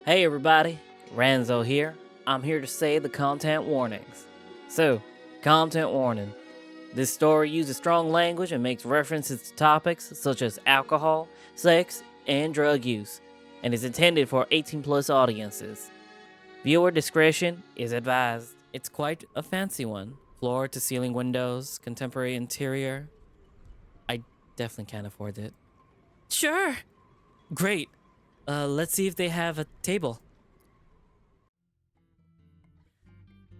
Hey everybody, Ranzo here. I'm here to say the content warnings. So, content warning. This story uses strong language and makes references to topics such as alcohol, sex, and drug use, and is intended for 18 plus audiences. Viewer discretion is advised. It's quite a fancy one. Floor to ceiling windows, contemporary interior. I definitely can't afford it. Sure. Great. Let's see if they have a table.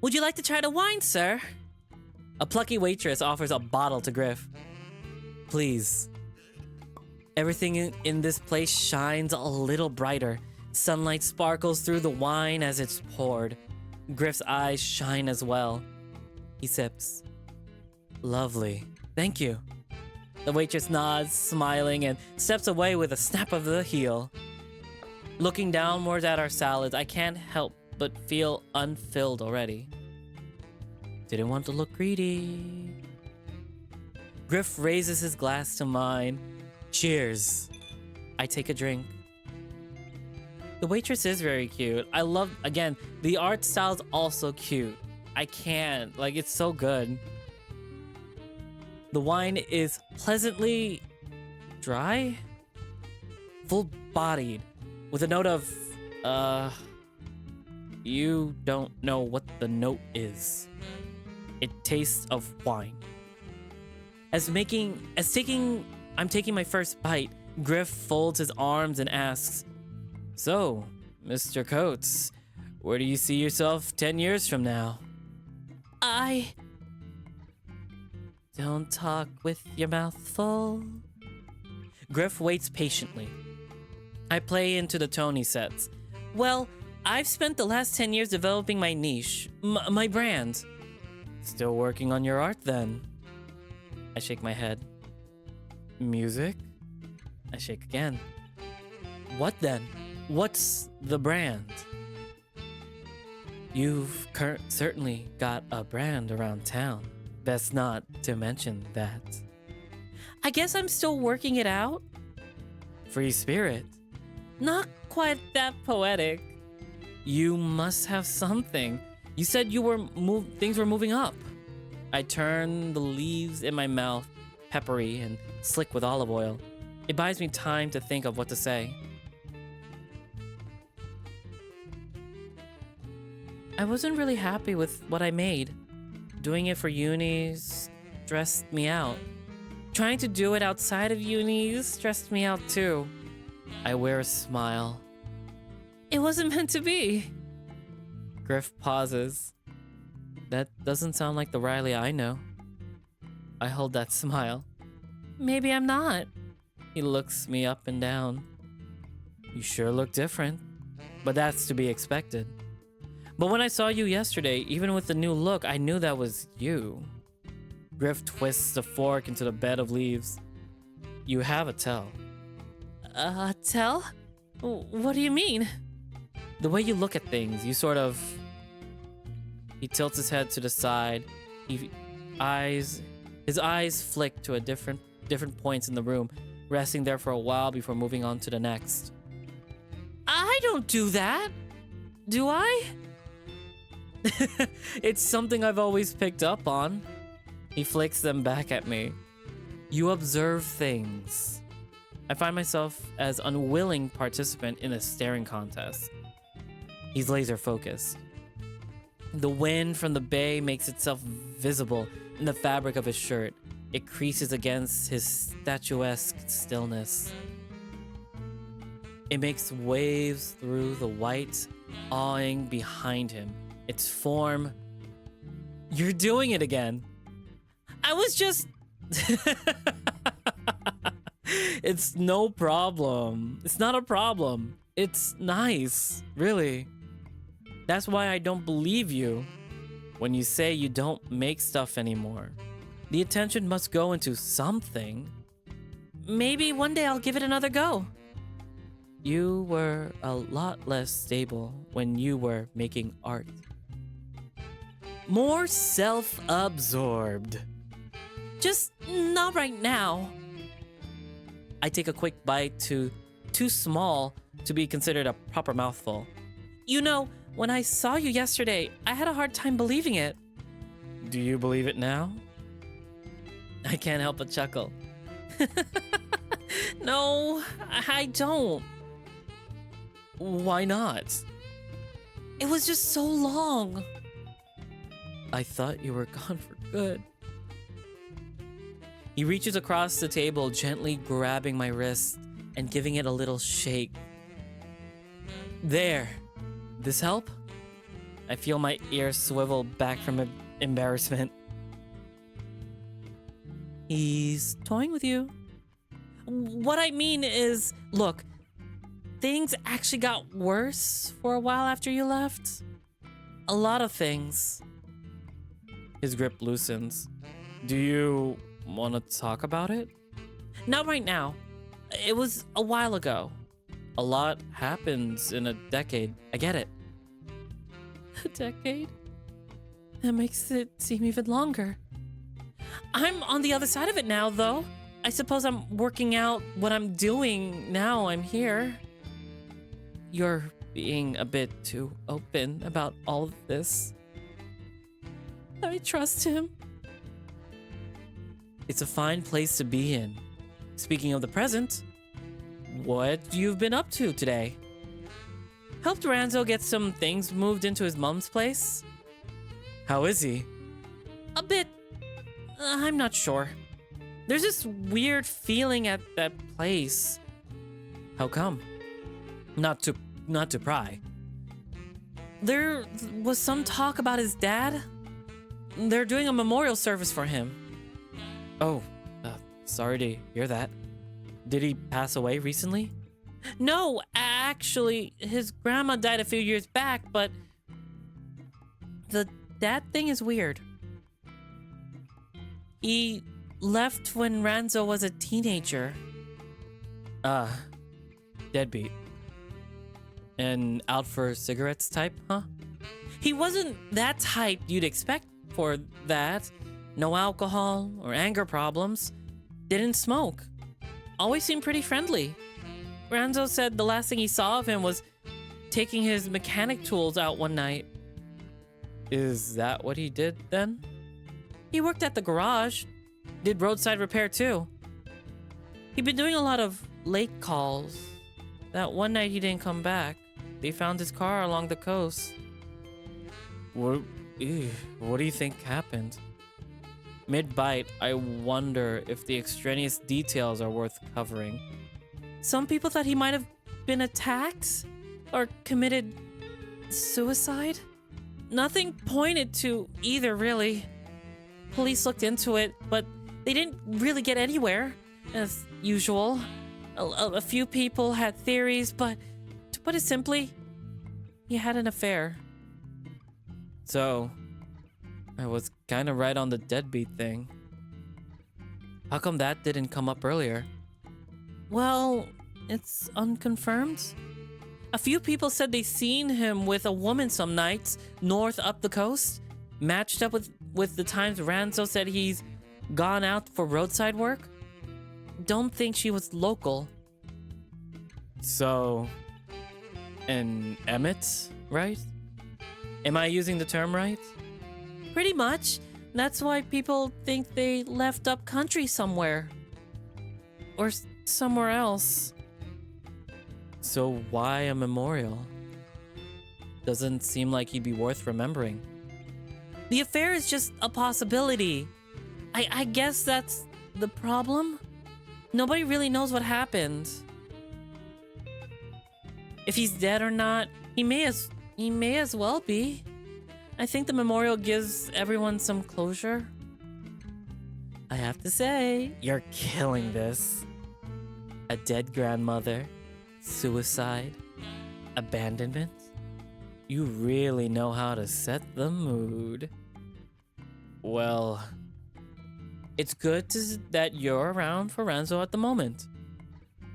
Would you like to try the wine, sir? A plucky waitress offers a bottle to Griff. Please. Everything in this place shines a little brighter. Sunlight sparkles through the wine as it's poured. Griff's eyes shine as well. He sips. Lovely. Thank you. The waitress nods, smiling, and steps away with a snap of the heel. Looking downwards at our salads, I can't help but feel unfilled already. Didn't want to look greedy. Griff raises his glass to mine. Cheers. I take a drink. The waitress is very cute. I love, again, the art style's also cute. I can't, it's so good. The wine is pleasantly dry, full-bodied, with a note of, you don't know what the note is. It tastes of wine. I'm taking my first bite, Griff folds his arms and asks, So, Mr. Coates, where do you see yourself 10 years from now? Don't talk with your mouth full. Griff waits patiently. I play into the tone he sets. Well, I've spent the last 10 years developing my niche, my brand. Still working on your art then? I shake my head. Music? I shake again. What then? What's the brand? You've certainly got a brand around town. Best not to mention that. I guess I'm still working it out. Free spirit. Not quite that poetic. You must have something. You said things were moving up. I turn the leaves in my mouth, peppery and slick with olive oil. It buys me time to think of what to say. I wasn't really happy with what I made. Doing it for unis stressed me out. Trying to do it outside of unis stressed me out too. I wear a smile. It wasn't meant to be. Griff pauses. That doesn't sound like the Riley I know. I hold that smile. Maybe I'm not. He looks me up and down. You sure look different, but that's to be expected. But when I saw you yesterday, even with the new look, I knew that was you. Griff twists the fork into the bed of leaves. You have a tell. Tell? What do you mean? The way you look at things, you sort of... He tilts his head to the side. His eyes flick to different points in the room, resting there for a while before moving on to the next. I don't do that. Do I? It's something I've always picked up on. He flicks them back at me. You observe things. I find myself as unwilling participant in a staring contest. He's laser focused. The wind from the bay makes itself visible in the fabric of his shirt. It creases against his statuesque stillness. It makes waves through the white awing behind him. Its form... You're doing it again. I was just... It's no problem. It's not a problem. It's nice, really. That's why I don't believe you when you say you don't make stuff anymore. The attention must go into something. Maybe one day I'll give it another go. You were a lot less stable when you were making art. More self-absorbed. Just not right now. I take a quick bite too small to be considered a proper mouthful. You know, when I saw you yesterday, I had a hard time believing it. Do you believe it now? I can't help but chuckle. No, I don't. Why not? It was just so long. I thought you were gone for good. He reaches across the table, gently grabbing my wrist and giving it a little shake. There. This help? I feel my ears swivel back from embarrassment. He's toying with you. What I mean is, look, things actually got worse for a while after you left. A lot of things. His grip loosens. Do you want to talk about it? Not right now. It was a while ago. A lot happens in a decade. I get it. A decade? That makes it seem even longer. I'm on the other side of it now, though. I suppose I'm working out what I'm doing now I'm here. You're being a bit too open about all of this. I trust him. It's a fine place to be in. Speaking of the present, what you've been up to today? Helped Ranzo get some things moved into his mom's place. How is he? A bit. I'm not sure. There's this weird feeling at that place. How come? Not to pry. There was some talk about his dad. They're doing a memorial service for him. Oh, sorry to hear that. Did he pass away recently? No, actually, his grandma died a few years back, but the dad thing is weird. He left when Ranzo was a teenager. Deadbeat. And out for cigarettes type, huh? He wasn't that type you'd expect for that. No alcohol or anger problems. Didn't smoke. Always seemed pretty friendly. Ranzo said the last thing he saw of him was taking his mechanic tools out one night. Is that what he did then? He worked at the garage. Did roadside repair too. He'd been doing a lot of late calls. That one night he didn't come back. They found his car along the coast. What do you think happened? Mid-bite, I wonder if the extraneous details are worth covering. Some people thought he might have been attacked or committed suicide. Nothing pointed to either, really. Police looked into it, but they didn't really get anywhere, as usual. A few people had theories, but to put it simply, he had an affair. So, I was kind of right on the deadbeat thing. How come that didn't come up earlier? Well, it's unconfirmed. A few people said they seen him with a woman some nights north up the coast, matched up with the times Ranzo said he's gone out for roadside work. Don't think she was local. So, an Emmett, right? Am I using the term right? Pretty much. That's why people think they left up country somewhere. Or somewhere else. So why a memorial? Doesn't seem like he'd be worth remembering. The affair is just a possibility. I guess that's the problem. Nobody really knows what happened. If he's dead or not, he may as well be. I think the memorial gives everyone some closure. I have to say, you're killing this. A dead grandmother, suicide, abandonment. You really know how to set the mood. Well, it's good that you're around for Ranzo at the moment.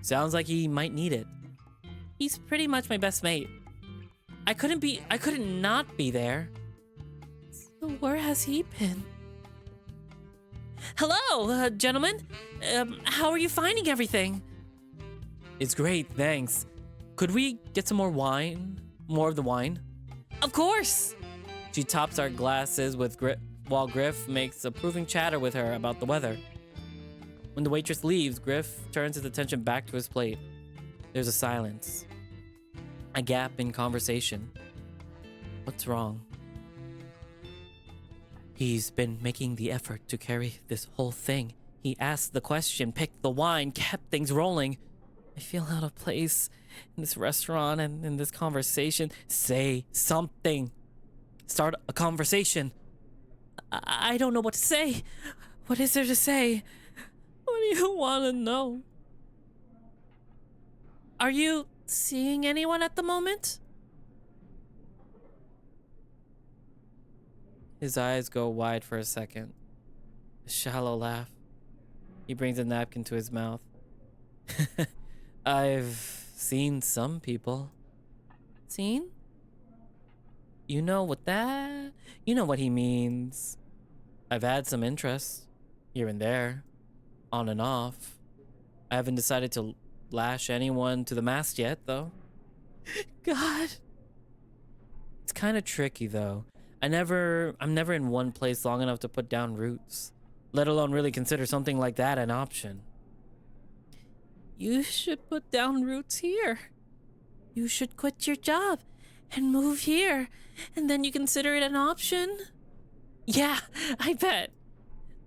Sounds like he might need it. He's pretty much my best mate. I couldn't not be there. So where has he been? Hello, gentlemen. How are you finding everything? It's great, thanks. Could we get some more wine? More of the wine? Of course! She tops our glasses with while Griff makes approving chatter with her about the weather. When the waitress leaves, Griff turns his attention back to his plate. There's a silence. A gap in conversation. What's wrong? He's been making the effort to carry this whole thing. He asked the question, picked the wine, kept things rolling. I feel out of place in this restaurant and in this conversation. Say something. Start a conversation. I don't know what to say. What is there to say? What do you want to know? Are you seeing anyone at the moment? His eyes go wide for a second. A shallow laugh. He brings a napkin to his mouth. I've seen some people. Seen? You know what he means. I've had some interest. Here and there. On and off. I haven't decided to lash anyone to the mast yet, though. God. It's kind of tricky, though. I'm never in one place long enough to put down roots, let alone really consider something like that an option. You should put down roots here. You should quit your job and move here, and then you consider it an option? Yeah, I bet.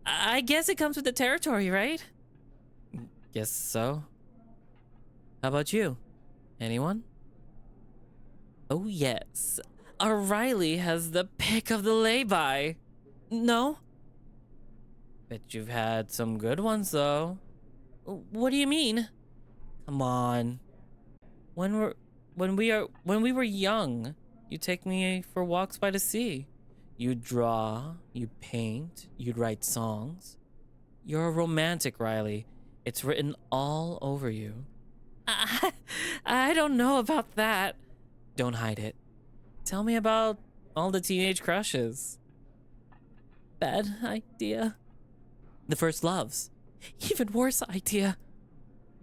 I guess it comes with the territory, right? Guess so. How about you? Anyone? Oh, yes. O'Reilly has the pick of the lay-by. No? Bet you've had some good ones, though. What do you mean? Come on. When we were young, you'd take me for walks by the sea. You'd draw, you'd paint, you'd write songs. You're a romantic, Riley. It's written all over you. I don't know about that. Don't hide it. Tell me about all the teenage crushes. Bad idea. The first loves. Even worse idea.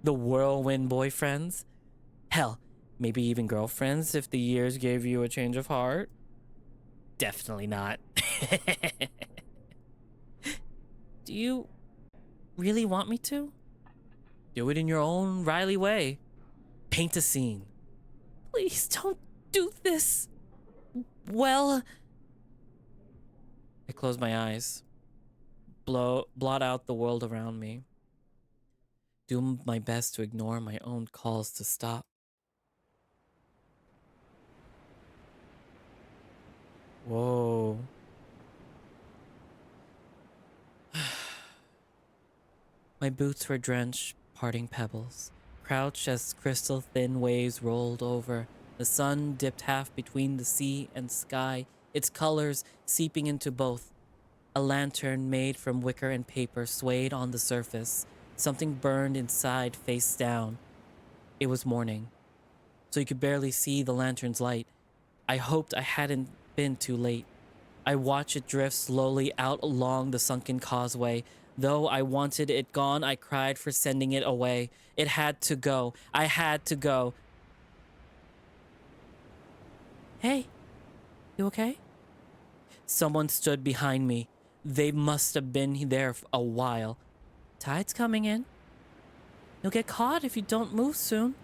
The whirlwind boyfriends. Hell, maybe even girlfriends if the years gave you a change of heart. Definitely not. Do you really want me to? Do it in your own Riley way. Paint a scene. Please don't do this. Well, I close my eyes. Blot out the world around me. Do my best to ignore my own calls to stop. Whoa. My boots were drenched, parting pebbles, crouched as crystal thin waves rolled over. The sun dipped half between the sea and sky, its colors seeping into both. A lantern made from wicker and paper swayed on the surface. Something burned inside, face down. It was morning, so you could barely see the lantern's light. I hoped I hadn't been too late. I watched it drift slowly out along the sunken causeway. Though I wanted it gone, I cried for sending it away. It had to go. I had to go. Hey, you okay? Someone stood behind me. They must have been there for a while. Tide's coming in. You'll get caught if you don't move soon.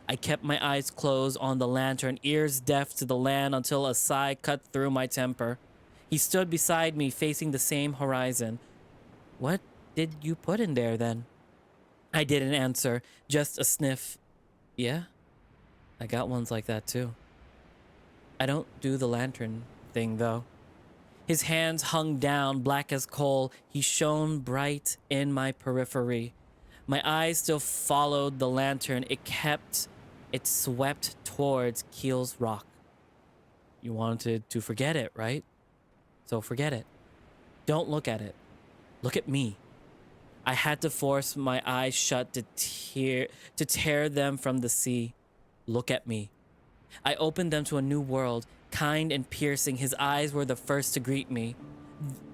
I kept my eyes closed on the lantern, ears deaf to the land until a sigh cut through my temper. He stood beside me, facing the same horizon. What did you put in there then? I didn't answer, just a sniff. Yeah, I got ones like that too. I don't do the lantern thing though. His hands hung down, black as coal. He shone bright in my periphery. My eyes still followed the lantern. It swept towards Keel's Rock. You wanted to forget it, right? So forget it. Don't look at it. Look at me. I had to force my eyes shut to tear them from the sea. Look at me. I opened them to a new world, kind and piercing. His eyes were the first to greet me.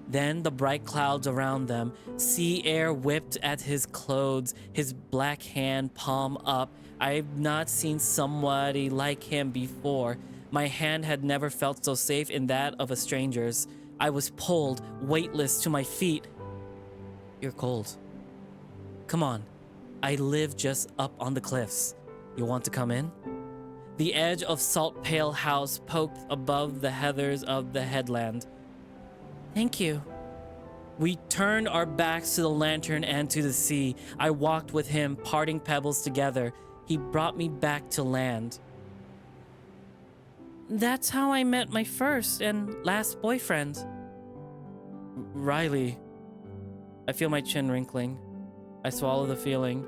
Then the bright clouds around them. Sea air whipped at his clothes, his black hand palm up. I've not seen somebody like him before. My hand had never felt so safe in that of a stranger's. I was pulled, weightless, to my feet. You're cold. Come on. I live just up on the cliffs. You want to come in? The edge of Salt Pale House poked above the heathers of the headland. Thank you. We turned our backs to the lantern and to the sea. I walked with him, parting pebbles together. He brought me back to land. That's how I met my first and last boyfriend. Riley. I feel my chin wrinkling. I swallow the feeling.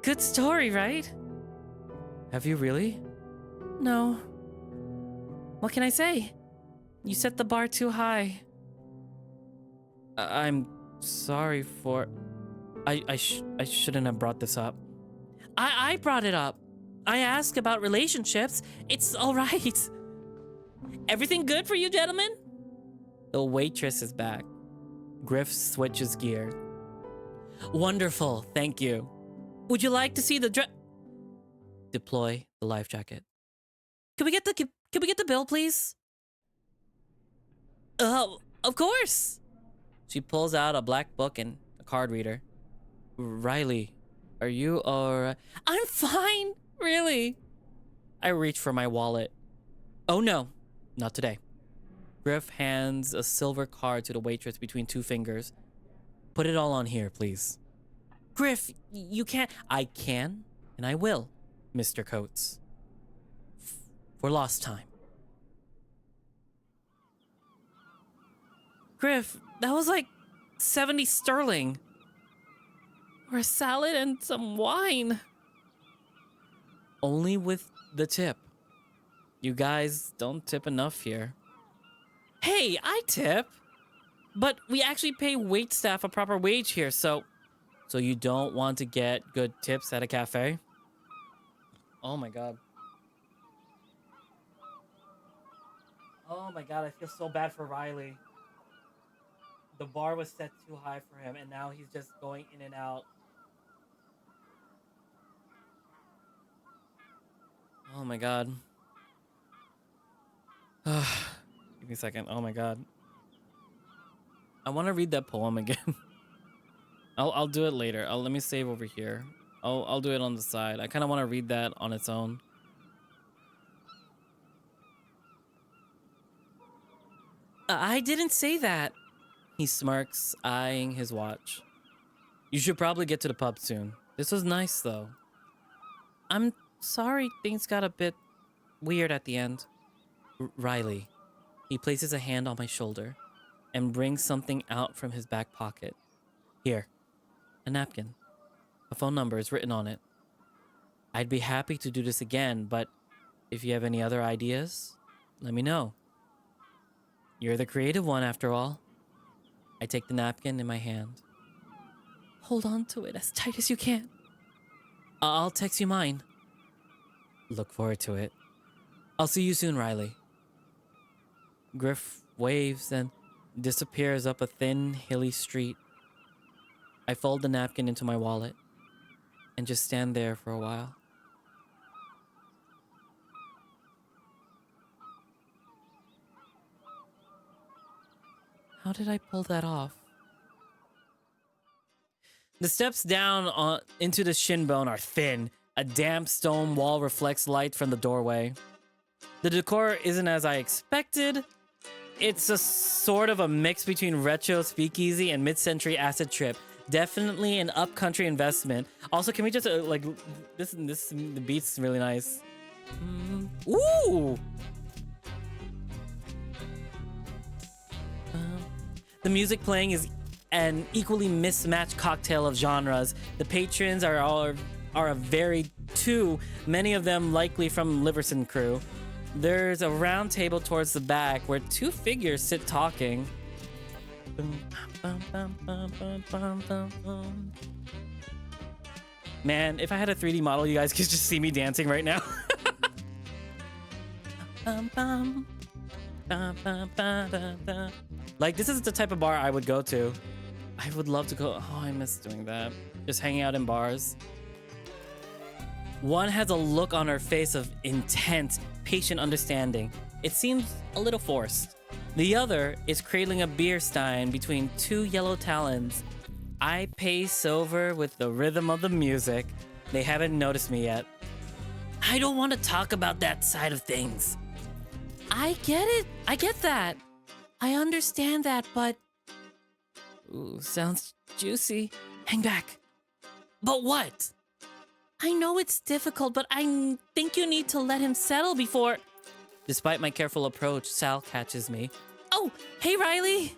Good story, right? Have you really? No. What can I say? You set the bar too high. I'm sorry for... I shouldn't have brought this up. I brought it up. I asked about relationships. It's all right. Everything good for you, gentlemen? The waitress is back. Griff switches gear. Wonderful, thank you. Would you like to see the Deploy the life jacket. Can we get the bill, please? Oh, of course. She pulls out a black book and a card reader. Riley, are you alright? I'm fine, really. I reach for my wallet. Oh no, not today. Griff hands a silver card to the waitress between two fingers. Put it all on here, please. Griff, you can't. I can, and I will, Mr. Coates. For lost time. Griff, that was like 70 sterling. Or a salad and some wine. Only with the tip. You guys don't tip enough here. Hey, I tip. But we actually pay waitstaff a proper wage here, so you don't want to get good tips at a cafe? Oh my god. Oh my god, I feel so bad for Riley. The bar was set too high for him, and now he's just going in and out. Oh my god. Give me a second. Oh my god. I want to read that poem again. I'll do it later. Let me save over here. I'll do it on the side. I kind of want to read that on its own. I didn't say that. He smirks, eyeing his watch. You should probably get to the pub soon. This was nice, though. I'm sorry things got a bit weird at the end. Riley. He places a hand on my shoulder and brings something out from his back pocket. Here. A napkin. A phone number is written on it. I'd be happy to do this again, but if you have any other ideas, let me know. You're the creative one, after all. I take the napkin in my hand. Hold on to it as tight as you can. I'll text you mine. Look forward to it. I'll see you soon, Riley. Griff waves and disappears up a thin, hilly street. I fold the napkin into my wallet and just stand there for a while. How did I pull that off? The steps down into the shin bone are thin. A damp stone wall reflects light from the doorway. The decor isn't as I expected. It's a sort of a mix between retro speakeasy and mid-century acid trip. Definitely an upcountry investment. Also, can we just like this? The beat's really nice. Ooh. The music playing is an equally mismatched cocktail of genres. The patrons are a varied two, many of them likely from Liverson crew. There's a round table towards the back where two figures sit talking. Man, if I had a 3D model, you guys could just see me dancing right now. Like, this is the type of bar I would go to. I would love to go. Oh, I miss doing that. Just hanging out in bars. One has a look on her face of intense, patient understanding. It seems a little forced. The other is cradling a beer stein between two yellow talons. I pace over with the rhythm of the music. They haven't noticed me yet. I don't want to talk about that side of things. I get it. I get that. I understand that, but... Ooh, sounds juicy. Hang back. But what? I know it's difficult, but I think you need to let him settle before... Despite my careful approach, Sal catches me. Oh, hey, Riley.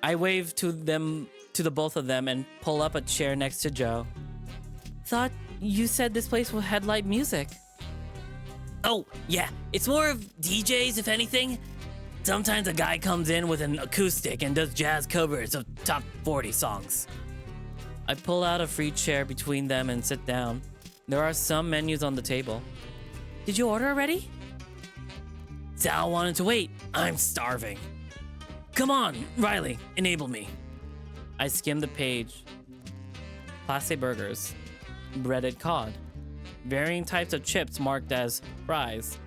I wave to the both of them and pull up a chair next to Joe. Thought you said this place had live music. Oh, yeah. It's more of DJs, if anything. Sometimes a guy comes in with an acoustic and does jazz covers of top 40 songs. I pull out a free chair between them and sit down. There are some menus on the table. Did you order already? Sal wanted to wait. I'm starving. Come on, Riley, enable me. I skim the page. Classe burgers. Breaded cod. Varying types of chips marked as fries.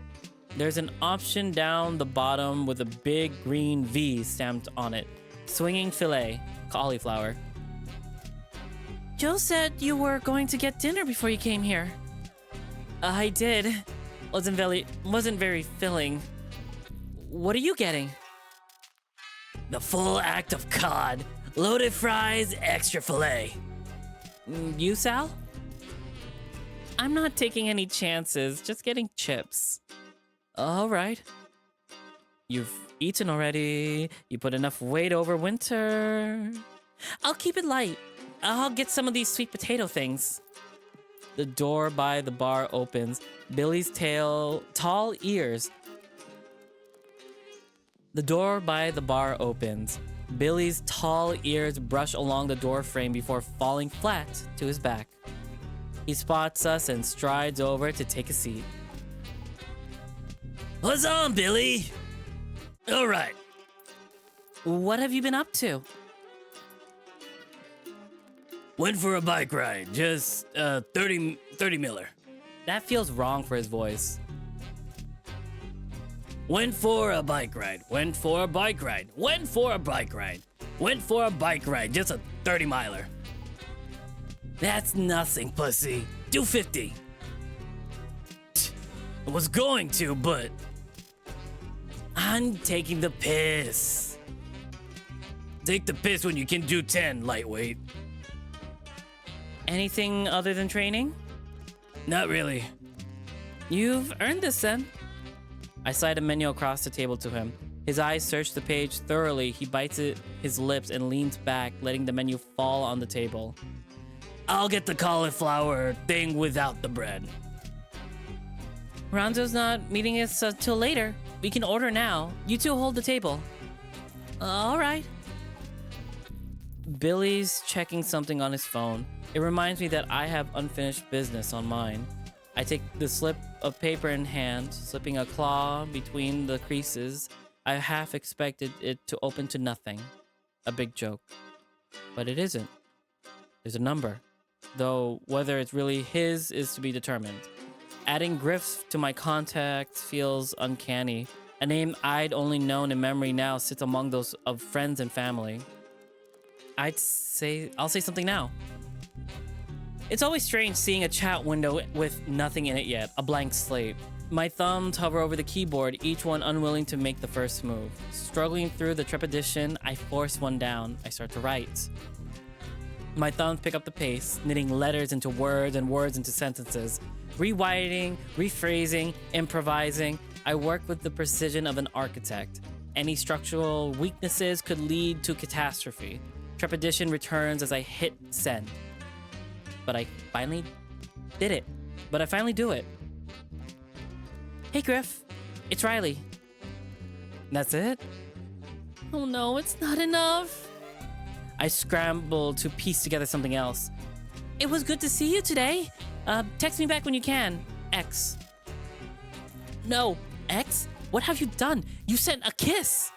There's an option down the bottom with a big green V stamped on it. Swinging fillet. Cauliflower. Joe said you were going to get dinner before you came here. I did. Wasn't very filling. What are you getting? The full act of cod. Loaded fries, extra fillet. You, Sal? I'm not taking any chances, just getting chips. All right. You've eaten already. You put enough weight over winter. I'll keep it light. I'll get some of these sweet potato things. The door by the bar opens. Billy's tall ears. The door by the bar opens. Billy's tall ears brush along the door frame before falling flat to his back. He spots us and strides over to take a seat. What's on, Billy? All right. What have you been up to? Went for a bike ride, just 30 miller. That feels wrong for his voice. Went for a bike ride, went for a bike ride, went for a bike ride, went for a bike ride, just a 30 miler. That's nothing, pussy. Do 50. I was going to, but I'm taking the piss. Take the piss when you can do 10, lightweight. Anything other than training? Not really. You've earned this then. I slide a menu across the table to him. His eyes search the page thoroughly. He bites his lips and leans back, letting the menu fall on the table. I'll get the cauliflower thing without the bread. Ronzo's not meeting us till later. We can order now. You two hold the table. All right. Billy's checking something on his phone. It reminds me that I have unfinished business on mine. I take the slip of paper in hand, slipping a claw between the creases. I half expected it to open to nothing. A big joke. But it isn't. There's a number. Though whether it's really his is to be determined. Adding Griff to my contacts feels uncanny. A name I'd only known in memory now sits among those of friends and family. I'll say something now. It's always strange seeing a chat window with nothing in it yet, a blank slate. My thumbs hover over the keyboard, each one unwilling to make the first move. Struggling through the trepidation, I force one down. I start to write. My thumbs pick up the pace, knitting letters into words and words into sentences. Rewriting, rephrasing, improvising. I work with the precision of an architect. Any structural weaknesses could lead to catastrophe. Trepidation returns as I hit send. But I finally do it. Hey, Griff. It's Riley. That's it? Oh no, it's not enough. I scramble to piece together something else. It was good to see you today. Text me back when you can. X. No, X? What have you done? You sent a kiss.